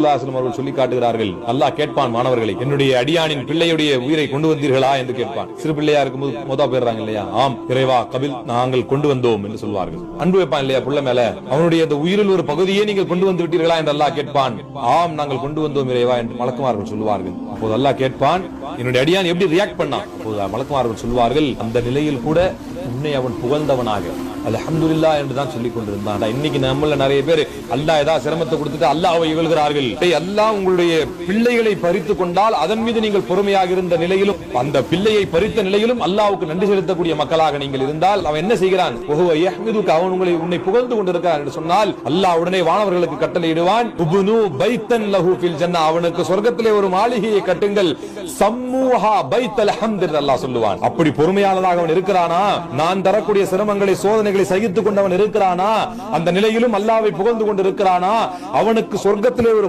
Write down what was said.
அவர்கள் சொல்லி காட்டுகிறார்கள். அல்லாஹ் கேட்பான் மாணவர்களை, என்னுடைய அடியானின் பிள்ளையுடைய உயிரை கொண்டு வந்தீர்களா என்று கேட்பான். சிறு பிள்ளையா இருக்கும்போது மோதா போயிடுறாங்க இல்லையா, ஆம் இறைவா கபில் நாங்கள் கொண்டு வந்தோம் என்று சொல்வார்கள். அன்பு வைப்பான் இல்லையா புள்ள மேல, அவனுடைய அந்த உயிரில் ஒரு பகுதியை நீங்கள் கொண்டு வந்து விட்டீர்களா என்று அல்லாஹ் கேட்பான். ஆம் நாங்கள் கொண்டு வந்தோம் இறைவா என்று மலக்குமார்கள் சொல்வார்கள். அப்போது அல்லாஹ் கேட்பான், என்னுடைய அடியான் எப்படி ரியாக்ட் பண்ணான்? அப்போது மலக்குமார்கள் சொல்வார்கள், அந்த நிலையில் கூட உன்னை அவன் புகழ்ந்தவனாக அல்ஹம்துலில்லாஹ் என்று தான் சொல்லிக் கொண்டிருந்தான். இன்னைக்கு நம்மள நிறைய பேர் அல்லாஹ் ஏதாவது சிரமத்தை கொடுத்துட்டு அல்லாஹ்வை இகழ்கிறார்கள். அல்லாஹ் உங்களுடைய பிள்ளைகளை பறித்து கொண்டால் அதன் மீது நீங்கள் பொறுமையாக இருந்த நிலையிலும், அந்த பிள்ளையை பறித்த நிலையிலும் அல்லாஹ்வுக்கு நன்றி செலுத்தக்கூடிய மக்களாக நீங்கள் இருந்தால் அவன் என்ன செய்கிறான்? அவன் உன்னை புகழ்ந்து கொண்டிருக்கிறான் என்று சொன்னால் அல்லாஹ் உடனே வானவர்களுக்கு கட்டளையிடுவான், உப்னு பைத்தன் லஹு ஃபில் ஜன்னah, அவனுக்கு சொர்க்கத்திலே ஒரு மாளிகையை கட்டுங்கள், சம்மூஹா பைத்தல் ஹம்த் என்று அல்லாஹ் சொல்லுவான். அப்படி பொறுமையாளனாக அவன் இருக்கிறானா? நான் தரக்கூடிய சிரமங்களை சோதனைகளை சகித்துக் கொண்டவன் இருக்கிறானா? அந்த நிலையிலும் அல்லாஹ்வை புகழ்ந்து கொண்டு இருக்கிறானா? அவனுக்கு சொர்க்கத்திலே ஒரு